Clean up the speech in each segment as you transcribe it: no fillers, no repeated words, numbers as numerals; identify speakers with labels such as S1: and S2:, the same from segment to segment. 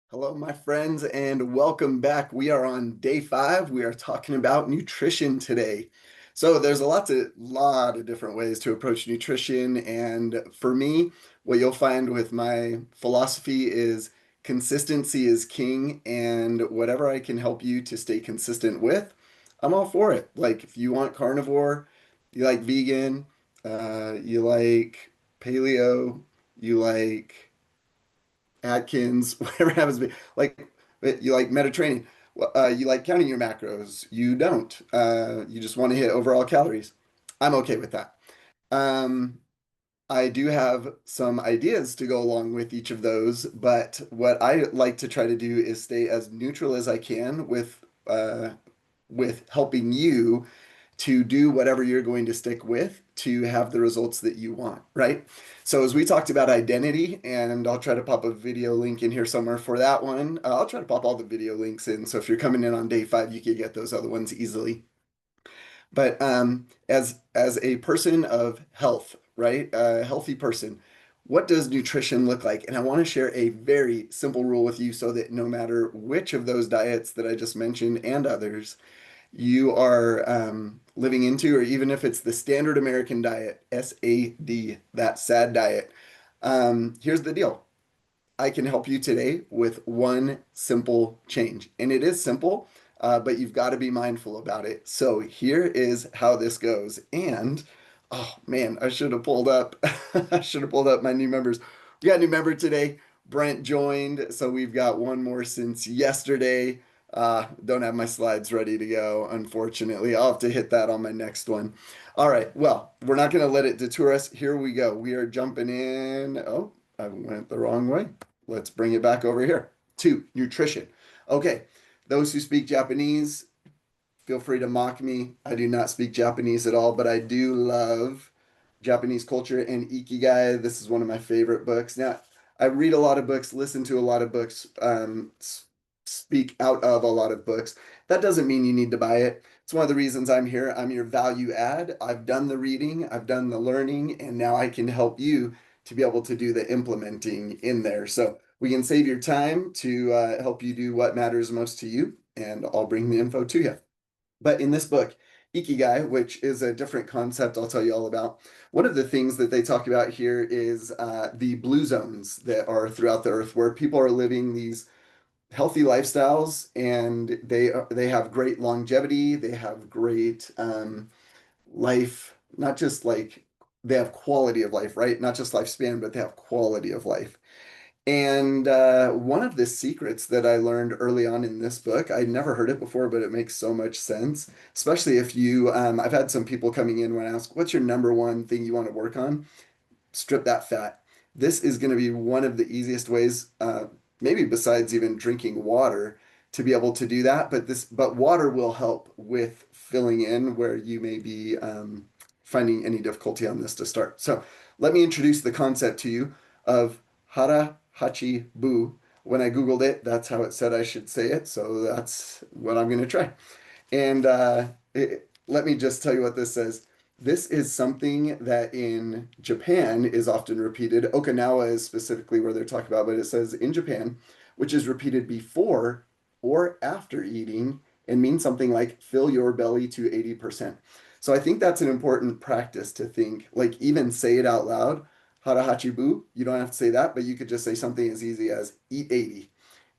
S1: Hello, my friends, and welcome back. We are on day 5. We are talking about nutrition today. So there's a lot of different ways to approach nutrition, and for me, what you'll find with my philosophy is consistency is king, and whatever I can help you to stay consistent with, I'm all for it. Like if you want carnivore, you like vegan, you like paleo, you like Atkins, whatever it happens to be. Like you like Mediterranean. You like counting your macros. You don't. You just want to hit overall calories. I'm okay with that. Um, I do have some ideas to go along with each of those, but what I like to try to do is stay as neutral as I can with helping you to do whatever you're going to stick with to have the results that you want, right? So as we talked about identity, and I'll try to pop a video link in here somewhere for that one. I'll try to pop all the video links in. So if you're coming in on day 5, you can get those other ones easily. But as a person of health, right? A healthy person, what does nutrition look like? And I want to share a very simple rule with you so that no matter which of those diets that I just mentioned and others you are living into, or even if it's the standard American diet, SAD, that sad diet. Here's the deal. I can help you today with one simple change. And it is simple, but you've got to be mindful about it. So here is how this goes. And oh man, I should have pulled up I should have pulled up my new members. We got a new member today. Brent joined, so we've got one more since yesterday. Don't have my slides ready to go, unfortunately. I'll have to hit that on my next one. All right, well, we're not going to let it detour us. Here we go. We are jumping in. Oh, I went the wrong way. Let's bring it back over here to nutrition. Okay, those who speak Japanese, feel free to mock me. I do not speak Japanese at all, but I do love Japanese culture and Ikigai. This is one of my favorite books. Now, I read a lot of books, listen to a lot of books, speak out of a lot of books. That doesn't mean you need to buy it. It's one of the reasons I'm here. I'm your value add. I've done the reading, I've done the learning, and now I can help you to be able to do the implementing in there. So we can save your time to help you do what matters most to you, and I'll bring the info to you. But in this book, Ikigai, which is a different concept I'll tell you all about, one of the things that they talk about here is the blue zones that are throughout the earth where people are living these healthy lifestyles and they have great longevity, they have great life, not just like they have quality of life, right? Not just lifespan, but they have quality of life. And one of the secrets that I learned early on in this book, I'd never heard it before, but it makes so much sense, especially if I've had some people coming in when I ask, what's your number one thing you want to work on? Strip that fat. This is going to be one of the easiest ways, maybe besides even drinking water, to be able to do that. But water will help with filling in where you may be finding any difficulty on this to start. So let me introduce the concept to you of Hara Hachi Bu. When I Googled it, that's how it said I should say it. So that's what I'm going to try. And let me just tell you what this says. This is something that in Japan is often repeated. Okinawa is specifically where they're talking about, but it says in Japan, which is repeated before or after eating and means something like fill your belly to 80%. So I think that's an important practice to think, like even say it out loud. Hara Hachi Bu, you don't have to say that, but you could just say something as easy as eat 80.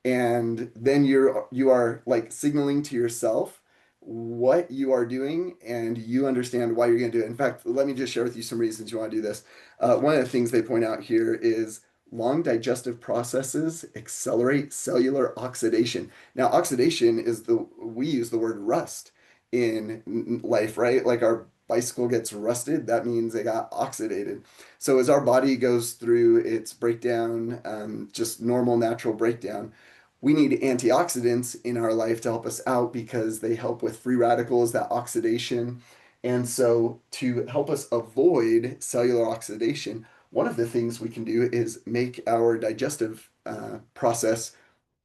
S1: And then you are like signaling to yourself what you are doing and you understand why you're going to do it. In fact, let me just share with you some reasons you want to do this. One of the things they point out here is long digestive processes accelerate cellular oxidation. Now, oxidation is we use the word rust in life, right? Like our bicycle gets rusted, that means it got oxidated. So as our body goes through its breakdown, just normal natural breakdown, we need antioxidants in our life to help us out because they help with free radicals, that oxidation. And so, to help us avoid cellular oxidation, one of the things we can do is make our digestive process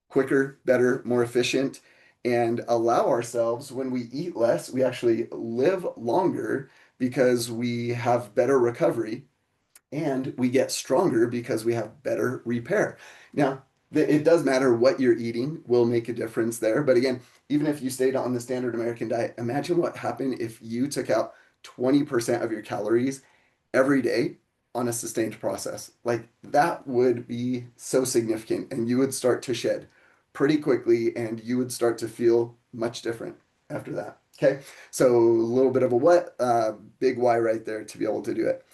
S1: quicker, better, more efficient, and allow ourselves, when we eat less, we actually live longer because we have better recovery and we get stronger because we have better repair. Now, It does matter what you're eating will make a difference there. But again, even if you stayed on the standard American diet, imagine what happened if you took out 20% of your calories every day on a sustained process. Like that would be so significant, and you would start to shed pretty quickly, and you would start to feel much different after that. Okay. So a little bit of a what, big why right there to be able to do it.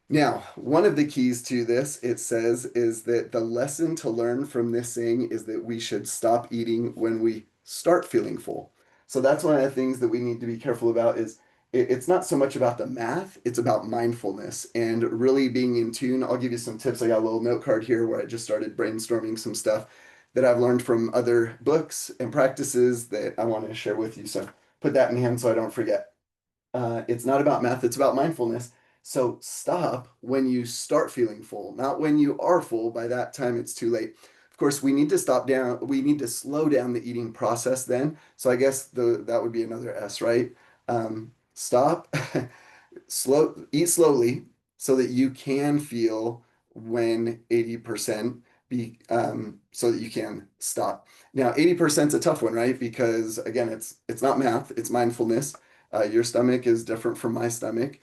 S1: Now, one of the keys to this, it says, is that the lesson to learn from this saying is that we should stop eating when we start feeling full. So that's one of the things that we need to be careful about is it's not so much about the math, it's about mindfulness and really being in tune. I'll give you some tips. I got a little note card here where I just started brainstorming some stuff that I've learned from other books and practices that I want to share with you. So put that in hand so I don't forget. It's not about math, it's about mindfulness. So stop when you start feeling full, not when you are full. By that time, it's too late. Of course, we need to we need to slow down the eating process then. So I guess that would be another S, right? Stop, eat slowly so that you can feel when 80% so that you can stop. Now, 80% is a tough one, right? Because again, it's not math, it's mindfulness. Your stomach is different from my stomach.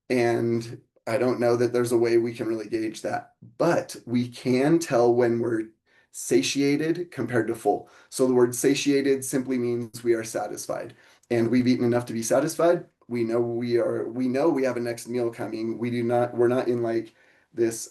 S1: And I don't know that there's a way we can really gauge that, but we can tell when we're satiated compared to full. So the word satiated simply means we are satisfied and we've eaten enough to be satisfied. We know we have a next meal coming. We're not in like this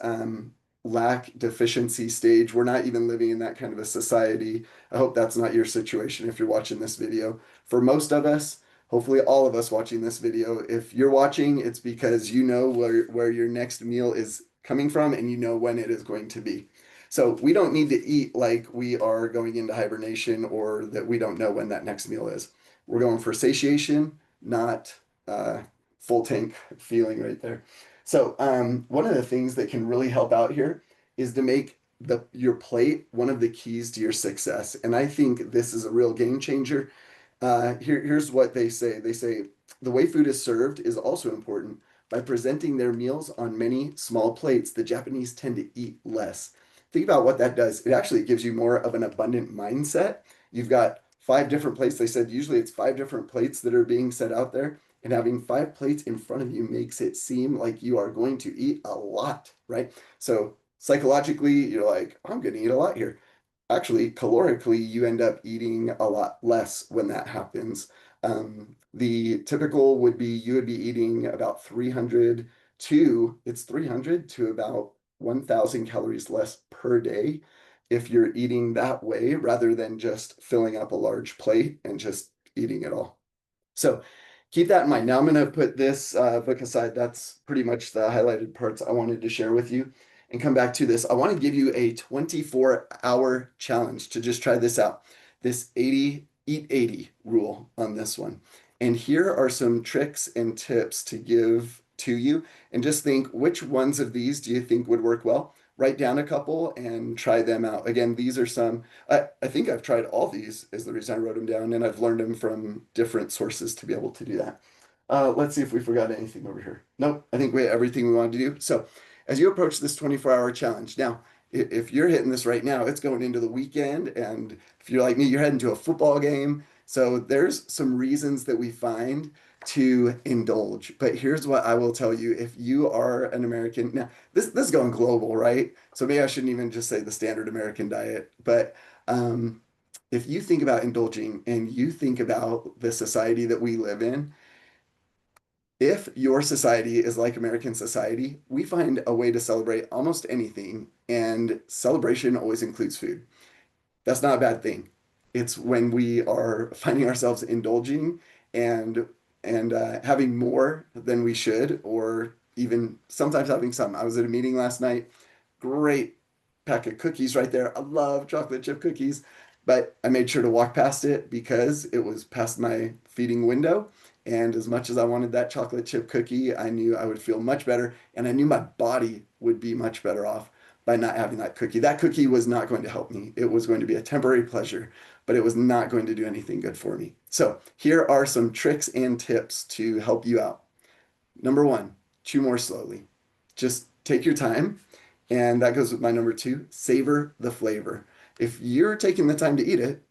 S1: lack deficiency stage. We're not even living in that kind of a society. I hope that's not your situation if you're watching this video. For most of us, hopefully all of us watching this video, if you're watching, it's because you know where your next meal is coming from and you know when it is going to be. So we don't need to eat like we are going into hibernation or that we don't know when that next meal is. We're going for satiation, not full tank feeling right there. So one of the things that can really help out here is to make your plate one of the keys to your success. And I think this is a real game changer. Here's what they say. They say the way food is served is also important. By presenting their meals on many small plates, the Japanese tend to eat less. Think about what that does. It actually gives you more of an abundant mindset. You've got five different plates. They said usually it's five different plates that are being set out there, and having five plates in front of you makes it seem like you are going to eat a lot, right? So psychologically, you're like, I'm going to eat a lot here. Actually, calorically, you end up eating a lot less when that happens. The typical would be you would be eating about 300 to about 1,000 calories less per day if you're eating that way rather than just filling up a large plate and just eating it all. So keep that in mind. Now I'm going to put this book aside. That's pretty much the highlighted parts I wanted to share with you and come back to this. I want to give you a 24-hour challenge to just try this out. This 80, eat 80 rule on this one. And here are some tricks and tips to give to you. And just think which ones of these do you think would work well? Write down a couple and try them out. Again, these are some, I think I've tried all these is the reason I wrote them down, and I've learned them from different sources to be able to do that. Let's see if we forgot anything over here. Nope, I think we have everything we wanted to do. So as you approach this 24-hour challenge, now, if you're hitting this right now, it's going into the weekend. And if you're like me, you're heading to a football game. So there's some reasons that we find to indulge. But here's what I will tell you. If you are an American, now this is going global, right? So maybe I shouldn't even just say the standard American diet. But if you think about indulging and you think about the society that we live in, if your society is like American society, we find a way to celebrate almost anything, and celebration always includes food. That's not a bad thing. It's when we are finding ourselves indulging and having more than we should, or even sometimes having some. I was at a meeting last night. Great pack of cookies right there. I love chocolate chip cookies, but I made sure to walk past it because it was past my feeding window. And as much as I wanted that chocolate chip cookie, I knew I would feel much better, and I knew my body would be much better off by not having that cookie. That cookie was not going to help me. It was going to be a temporary pleasure, but it was not going to do anything good for me. So here are some tricks and tips to help you out. Number one, chew more slowly. Just take your time And that goes with my number two, savor the flavor. If you're taking the time to eat it,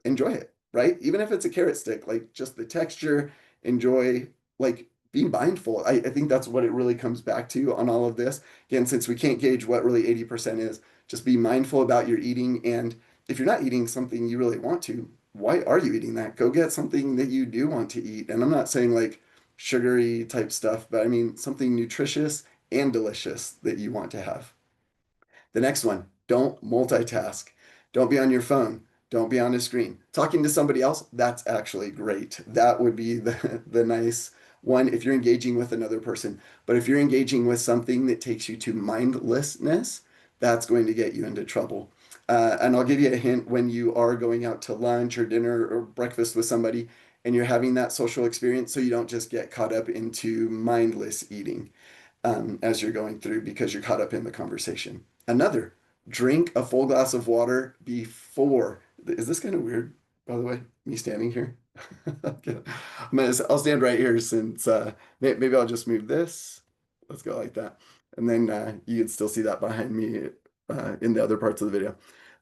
S1: enjoy it, right? Even if it's a carrot stick, like just the texture, enjoy, like be mindful. I think that's what it really comes back to on all of this. Again, since we can't gauge what really 80% is, just be mindful about your eating. And if you're not eating something you really want to, why are you eating that? Go get something that you do want to eat. And I'm not saying like sugary type stuff, but I mean something nutritious and delicious that you want to have. The next one, don't multitask. Don't be on your phone. Don't be on a screen. Talking to somebody else, that's actually great. That would be the nice one if you're engaging with another person. But if you're engaging with something that takes you to mindlessness, that's going to get you into trouble. And I'll give you a hint when you are going out to lunch or dinner or breakfast with somebody and you're having that social experience so you don't just get caught up into mindless eating as you're going through because you're caught up in the conversation. Another, drink a full glass of water before. Is this kind of weird, by the way? Me standing here? Okay. I'll stand right here since maybe I'll just move this. Let's go like that. And then you can still see that behind me in the other parts of the video.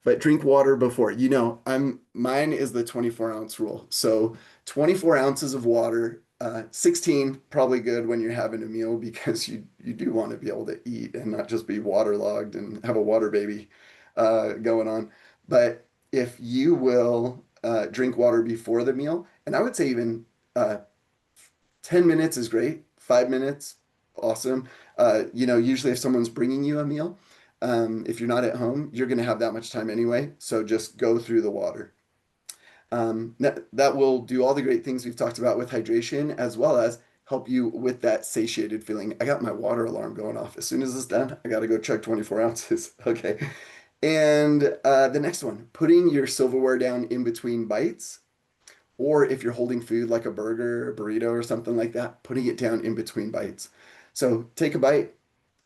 S1: But drink water before. Mine is the 24-ounce rule. So 24 ounces of water, 16 probably good when you're having a meal because you do want to be able to eat and not just be waterlogged and have a water baby going on. But if you will drink water before the meal, and I would say even 10 minutes is great, 5 minutes, awesome. Usually if someone's bringing you a meal, if you're not at home, you're going to have that much time anyway. So just go through the water. That will do all the great things we've talked about with hydration, as well as help you with that satiated feeling. I got my water alarm going off. As soon as it's done, I got to go chug 24 ounces. Okay. And the next one, putting your silverware down in between bites, or if you're holding food like a burger, a burrito, or something like that, putting it down in between bites. So take a bite,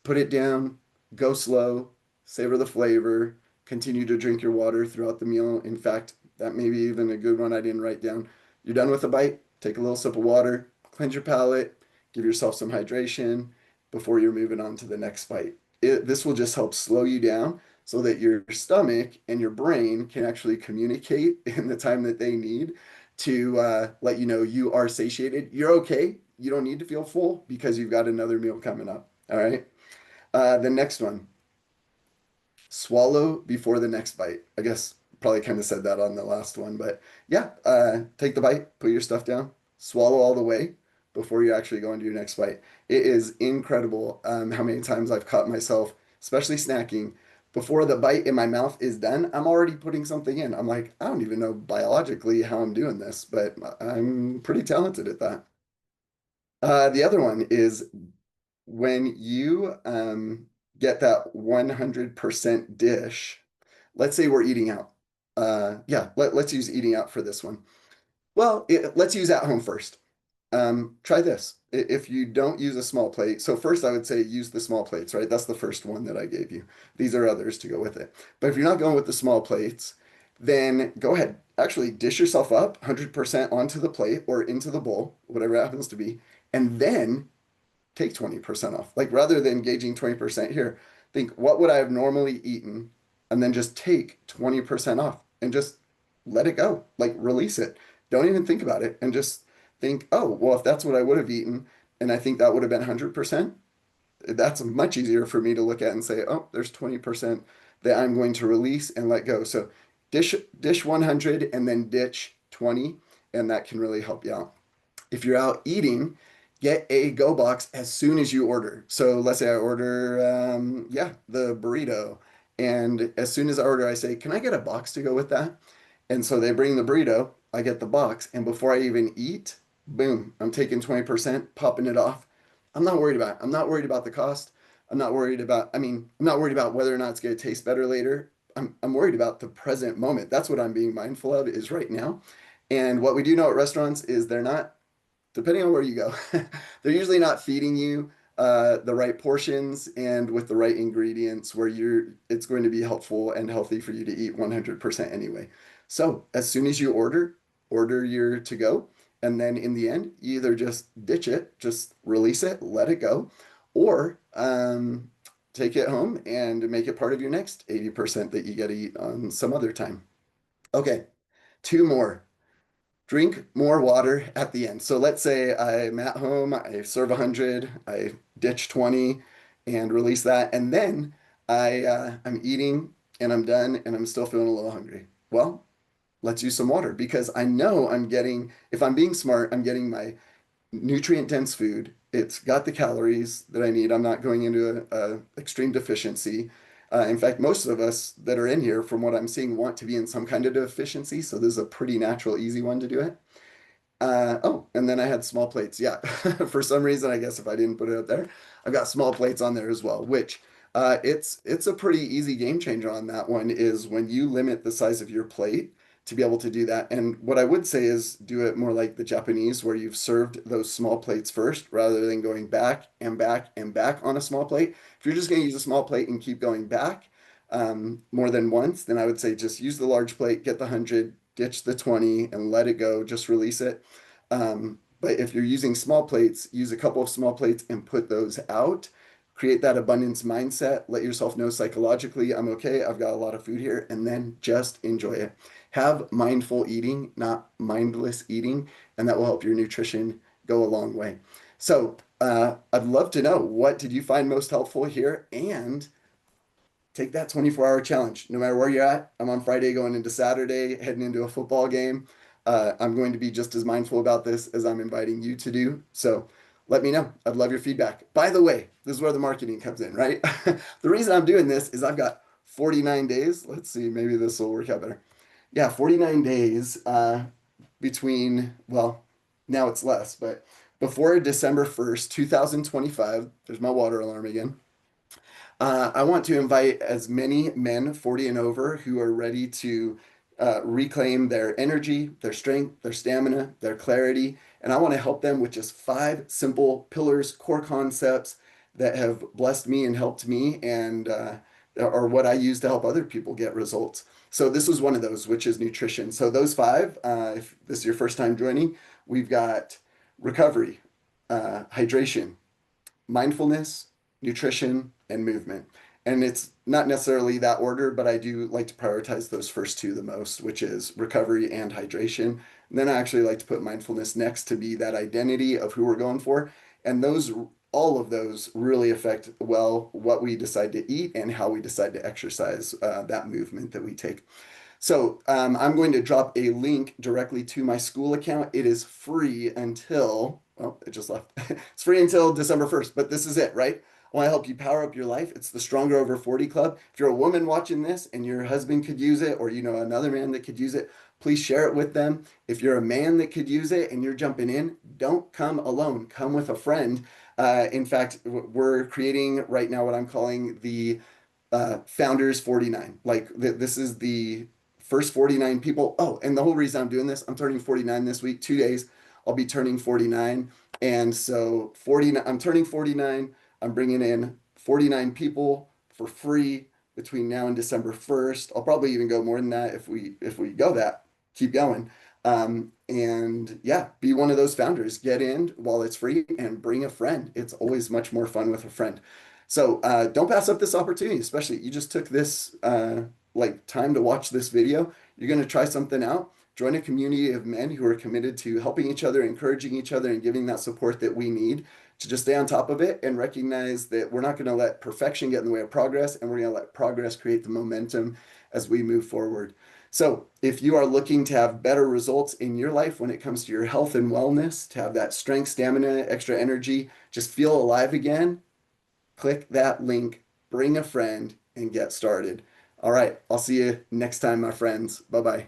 S1: put it down, go slow, savor the flavor, continue to drink your water throughout the meal. In fact, that may be even a good one I didn't write down. You're done with a bite, take a little sip of water, cleanse your palate, give yourself some hydration before you're moving on to the next bite. This will just help slow you down so that your stomach and your brain can actually communicate in the time that they need to let you know you are satiated. You're okay. You don't need to feel full because you've got another meal coming up. All right. The next one, swallow before the next bite. I guess probably kind of said that on the last one, but yeah, take the bite, put your stuff down, swallow all the way before you actually go into your next bite. It is incredible how many times I've caught myself, especially snacking, before the bite in my mouth is done, I'm already putting something in. I'm like, I don't even know biologically how I'm doing this, but I'm pretty talented at that. The other one is when you get that 100% dish, let's say we're eating out. Yeah, let's use eating out for this one. Well, let's use at home first. Try this. If you don't use a small plate, so first I would say use the small plates, right? That's the first one that I gave you. These are others to go with it. But if you're not going with the small plates, then go ahead. Actually, dish yourself up 100% onto the plate or into the bowl, whatever it happens to be, and then take 20% off. Like rather than gauging 20% here, think what would I have normally eaten and then just take 20% off and just let it go. Like release it. Don't even think about it and just think, oh, well, if that's what I would have eaten and I think that would have been 100%, that's much easier for me to look at and say, oh, there's 20% that I'm going to release and let go. So dish 100 and then ditch 20, and that can really help you out. If you're out eating, get a go box as soon as you order. So let's say I order, the burrito. And as soon as I order, I say, can I get a box to go with that? And so they bring the burrito, I get the box. And before I even eat, boom, I'm taking 20%, popping it off. I'm not worried about it. I'm not worried about the cost. I'm not worried about whether or not it's going to taste better later. I'm worried about the present moment. That's what I'm being mindful of is right now. And what we do know at restaurants is they're not depending on where you go, they're usually not feeding you the right portions and with the right ingredients where it's going to be helpful and healthy for you to eat 100% anyway. So as soon as you order your to go, and then in the end, you either just ditch it, just release it, let it go, or take it home and make it part of your next 80% that you get to eat on some other time. Okay, two more. Drink more water at the end. So let's say I'm at home, I serve 100, I ditch 20 and release that, and then I'm eating and I'm done and I'm still feeling a little hungry. Well, let's use some water because I know I'm getting, if I'm being smart, I'm getting my nutrient dense food. It's got the calories that I need. I'm not going into a extreme deficiency. In fact, most of us that are in here, from what I'm seeing, want to be in some kind of deficiency. So this is a pretty natural, easy one to do it. Oh, and then I had small plates. Yeah, for some reason, I guess if I didn't put it up there, I've got small plates on there as well, which it's a pretty easy game changer on that one is when you limit the size of your plate to be able to do that. And what I would say is do it more like the Japanese, where you've served those small plates first rather than going back and back and back on a small plate. If you're just going to use a small plate and keep going back more than once, then I would say just use the large plate, get the 100, ditch the 20, and let it go. Just release it. But if you're using small plates, use a couple of small plates and put those out. Create that abundance mindset. Let yourself know psychologically, I'm okay. I've got a lot of food here, and then just enjoy it. Have mindful eating, not mindless eating, and that will help your nutrition go a long way. So, I'd love to know what did you find most helpful here, and take that 24-hour challenge. No matter where you're at, I'm on Friday going into Saturday, heading into a football game. I'm going to be just as mindful about this as I'm inviting you to do. So let me know. I'd love your feedback. By the way, this is where the marketing comes in, right? The reason I'm doing this is I've got 49 days. Let's see, maybe this will work out better. Yeah, 49 days between, well, now it's less, but before December 1st, 2025, there's my water alarm again. I want to invite as many men 40 and over who are ready to reclaim their energy, their strength, their stamina, their clarity. And I want to help them with just five simple pillars, core concepts that have blessed me and helped me and are what I use to help other people get results. So this was one of those, which is nutrition. So those five, if this is your first time joining, we've got recovery, hydration, mindfulness, nutrition, and movement. And it's not necessarily that order, but I do like to prioritize those first two the most, which is recovery and hydration. And then I actually like to put mindfulness next to be that identity of who we're going for. And those, all of those really affect well what we decide to eat and how we decide to exercise that movement that we take. So I'm going to drop a link directly to my Skool account. It is free until, well, it just left. It's free until December 1st, but this is it, right? I want to help you power up your life. It's the Stronger Over 40 Club. If you're a woman watching this and your husband could use it, or you know another man that could use it, please share it with them. If you're a man that could use it and you're jumping in, don't come alone. Come with a friend. In fact, we're creating right now what I'm calling the Founders 49. Like this is the first 49 people. Oh, and the whole reason I'm doing this, I'm turning 49 this week, 2 days. I'll be turning 49. And so 49, I'm turning 49. I'm bringing in 49 people for free between now and December 1st. I'll probably even go more than that if we go that, keep going. And yeah, be one of those founders. Get in while it's free and bring a friend. It's always much more fun with a friend. So don't pass up this opportunity, especially you just took this like time to watch this video. You're going to try something out. Join a community of men who are committed to helping each other, encouraging each other, and giving that support that we need to just stay on top of it and recognize that we're not going to let perfection get in the way of progress, and we're going to let progress create the momentum as we move forward. So, if you are looking to have better results in your life when it comes to your health and wellness, to have that strength, stamina, extra energy, just feel alive again, click that link, bring a friend, and get started. All right, I'll see you next time, my friends. Bye bye.